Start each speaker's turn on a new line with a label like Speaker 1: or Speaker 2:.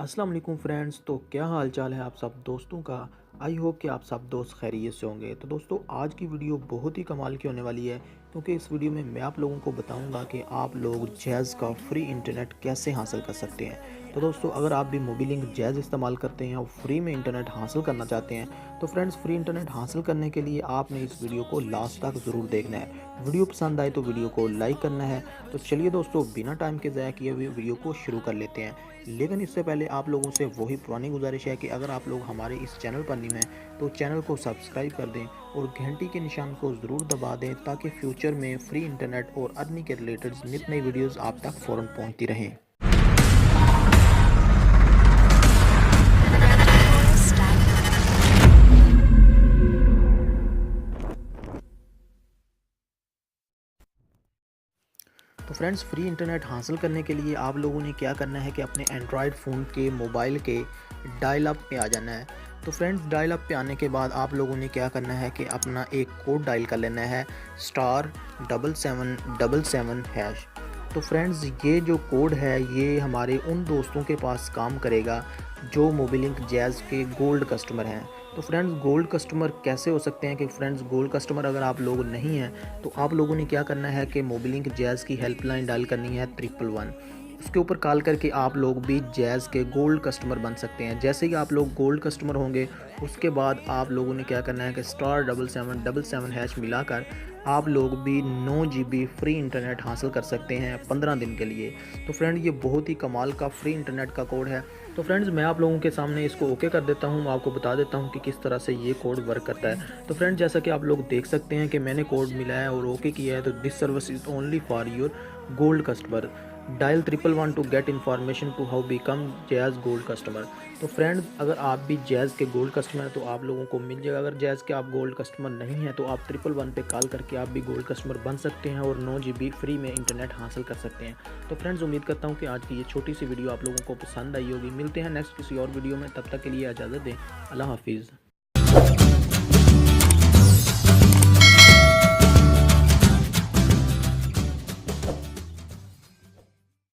Speaker 1: अस्सलाम वालेकुम फ्रेंड्स। तो क्या हाल चाल है आप सब दोस्तों का। आई होप कि आप सब दोस्त खैरियत से होंगे। तो दोस्तों आज की वीडियो बहुत ही कमाल की होने वाली है, क्योंकि इस वीडियो में मैं आप लोगों को बताऊंगा कि आप लोग जैज़ का फ्री इंटरनेट कैसे हासिल कर सकते हैं। तो दोस्तों अगर आप भी मोबिलिंक जैज़ इस्तेमाल करते हैं और फ्री में इंटरनेट हासिल करना चाहते हैं तो फ्रेंड्स फ्री इंटरनेट हासिल करने के लिए आपने इस वीडियो को लास्ट तक ज़रूर देखना है। वीडियो पसंद आए तो वीडियो को लाइक करना है। तो चलिए दोस्तों बिना टाइम के ज़ाया किए हुए वीडियो को शुरू कर लेते हैं। लेकिन इससे पहले आप लोगों से वही पुरानी गुजारिश है कि अगर आप लोग हमारे इस चैनल पर न्यू हैं तो चैनल को सब्सक्राइब कर दें और घंटी के निशान को ज़रूर दबा दें, ताकि फ्यूचर में फ्री इंटरनेट और अर्निंग के रिलेटेड नित नई वीडियोज़ आप तक फ़ौरन पहुँचती रहें। तो फ्रेंड्स फ्री इंटरनेट हासिल करने के लिए आप लोगों ने क्या करना है कि अपने एंड्रॉयड फ़ोन के मोबाइल के डायल अप पे आ जाना है। तो फ्रेंड्स डायल अप पे आने के बाद आप लोगों ने क्या करना है कि अपना एक कोड डायल कर लेना है *7777#। तो फ्रेंड्स ये जो कोड है ये हमारे उन दोस्तों के पास काम करेगा जो मोबिलिंक जैज़ के गोल्ड कस्टमर हैं। तो फ्रेंड्स गोल्ड कस्टमर कैसे हो सकते हैं कि फ्रेंड्स गोल्ड कस्टमर अगर आप लोग नहीं हैं तो आप लोगों ने क्या करना है कि मोबिलिंक जैज़ की हेल्पलाइन डायल करनी है 111। उसके ऊपर कॉल करके आप लोग भी जैज़ के गोल्ड कस्टमर बन सकते हैं। जैसे ही आप लोग गोल्ड कस्टमर होंगे उसके बाद आप लोगों ने क्या करना है कि *7777# मिलाकर आप लोग भी 9 GB फ्री इंटरनेट हासिल कर सकते हैं 15 दिन के लिए। तो फ्रेंड ये बहुत ही कमाल का फ्री इंटरनेट का कोड है। तो फ्रेंड्स मैं आप लोगों के सामने इसको ओके कर देता हूँ, आपको बता देता हूँ कि किस तरह से ये कोड वर्क करता है। तो फ्रेंड्स जैसा कि आप लोग देख सकते हैं कि मैंने कोड मिलाया और ओके किया है। तो this service is only for your gold customer. Dial 111 to get information to how become Jazz gold customer. तो फ्रेंड्स अगर आप भी जैज़ के गोल्ड कस्टमर हैं तो आप लोगों को मिल जाएगा। अगर जैज़ के आप गोल्ड कस्टमर नहीं हैं तो आप 111 पे कॉल करके आप भी गोल्ड कस्टमर बन सकते हैं और 9 GB फ्री में इंटरनेट हासिल कर सकते हैं। तो फ्रेंड्स उम्मीद करता हूँ कि आज की ये छोटी सी वीडियो आप लोगों को पसंद आई होगी। मिलते हैं नेक्स्ट किसी और वीडियो में, तब तक के लिए इजाज़त दें। अल्लाह हाफिज़।